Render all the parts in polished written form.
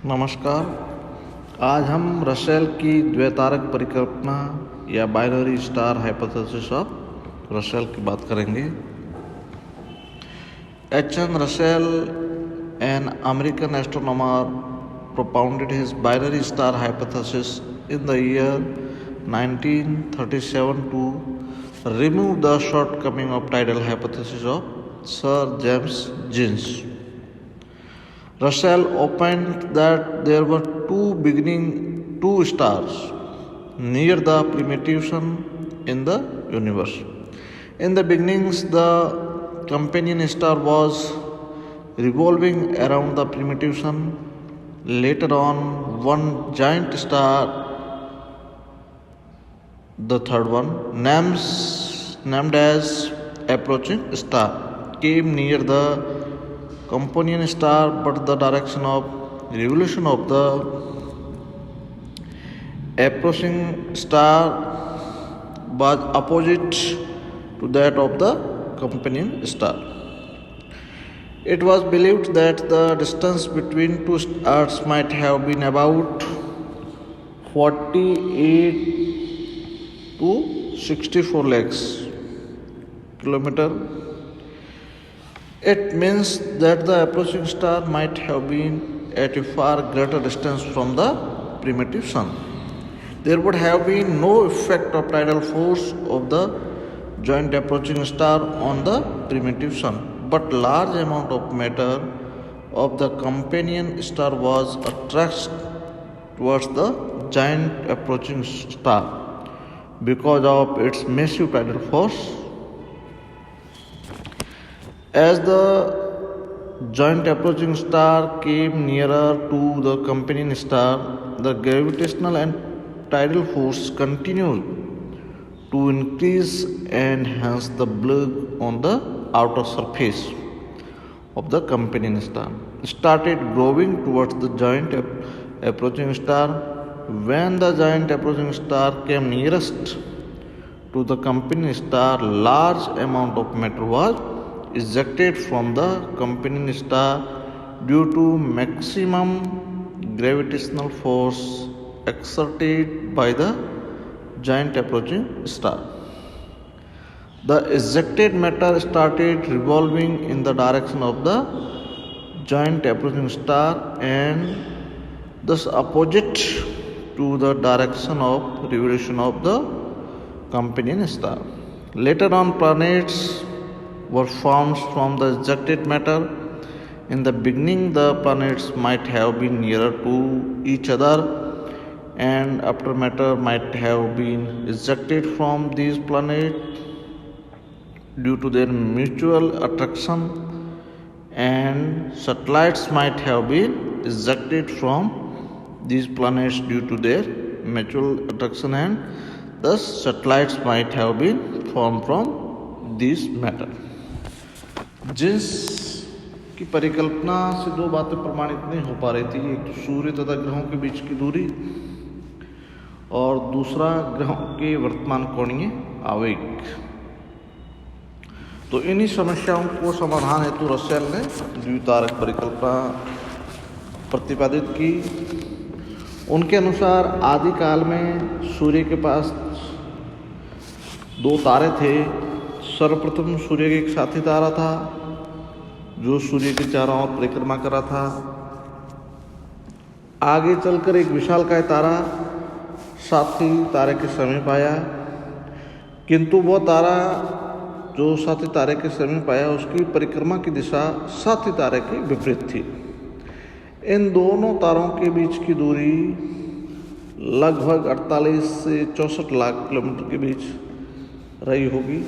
नमस्कार। आज हम रसेल की द्वैतारक परिकल्पना या binary star hypothesis of Russell की बात करेंगे। H.N. Russell, an American astronomer, propounded his binary star hypothesis in the year 1937 to remove the shortcoming of tidal hypothesis of Sir James Jeans. Russell opined that there were two stars near the primitive sun in the universe. In the beginnings, the companion star was revolving around the primitive sun. Later on, one giant star, the third one, named as approaching star, came near the companion star, but the direction of revolution of the approaching star was opposite to that of the companion star. It was believed that the distance between two stars might have been about 48 to 64 lakhs kilometer. It means that the approaching star might have been at a far greater distance from the primitive sun. There would have been no effect of tidal force of the joint approaching star on the primitive sun, but large amount of matter of the companion star was attracted towards the giant approaching star because of its massive tidal force. As the joint approaching star came nearer to the companion star, the gravitational and tidal force continued to increase, and hence the plug on the outer surface of the companion star started growing towards the giant approaching star. When the giant approaching star came nearest to the companion star, large amount of matter was ejected from the companion star due to maximum gravitational force exerted by the giant approaching star. The ejected matter started revolving in the direction of the giant approaching star and thus opposite to the direction of revolution of the companion star. Later on, planets were formed from the ejected matter. In the beginning, the planets might have been nearer to each other, and after matter might have been ejected from these planets due to their mutual attraction, and satellites might have been ejected from these planets due to their mutual attraction, and thus satellites might have been formed from this matter. जिस की परिकल्पना से दो बातें प्रमाणित नहीं हो पा रही थी, एक तो सूर्य तथा ग्रहों के बीच की दूरी और दूसरा ग्रहों के वर्तमान कोणीय आवेग। तो इन्हीं समस्याओं को समाधान हेतु रसेल ने द्वितारक परिकल्पना प्रतिपादित की। उनके अनुसार आदिकाल में सूर्य के पास दो तारे थे। सर्वप्रथम सूर्य के एक साथी तारा था जो सूर्य के चारों ओर परिक्रमा कर रहा था। आगे चलकर एक विशालकाय तारा साथी तारे के समीप आया, किंतु वह तारा जो साथी तारे के समीप आया उसकी परिक्रमा की दिशा साथी तारे के विपरीत थी। इन दोनों तारों के बीच की दूरी लगभग 48 से 64 लाख किलोमीटर के बीच रही होगी।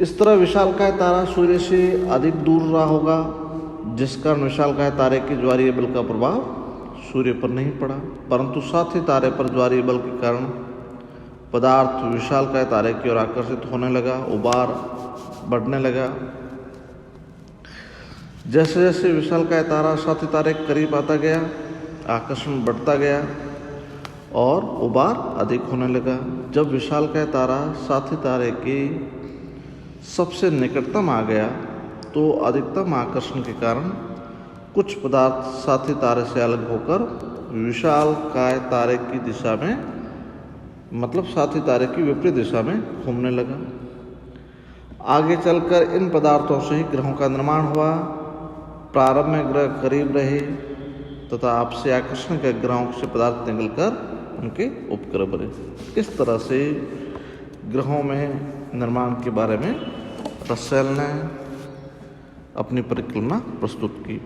इस तरह विशालकाय तारा सूर्य से अधिक दूर रहा होगा, जिस कारण विशालकाय तारे के ज्वारीय बल का प्रभाव सूर्य पर नहीं पड़ा, परंतु साथी तारे पर ज्वारीय बल के कारण पदार्थ विशालकाय तारे की ओर आकर्षित होने लगा, उबार बढ़ने लगा। जैसे जैसे विशालकाय तारा साथी तारे के करीब आता गया, आकर्षण बढ़ता गया और उबार अधिक होने लगा। जब विशालकाय तारा साथी तारे के सबसे निकटतम आ गया तो अधिकतम आकर्षण के कारण कुछ पदार्थ साथी तारे से अलग होकर विशाल काय तारे की दिशा में, मतलब साथी तारे की विपरीत दिशा में घूमने लगा। आगे चलकर इन पदार्थों से ही ग्रहों का निर्माण हुआ। प्रारंभ में ग्रह करीब रहे तथा आपसे आकर्षण के ग्रहों से पदार्थ निकलकर उनके उपग्रह बने। इस तरह से ग्रहों में निर्माण के बारे में रसेल ने अपनी परिकल्पना प्रस्तुत की।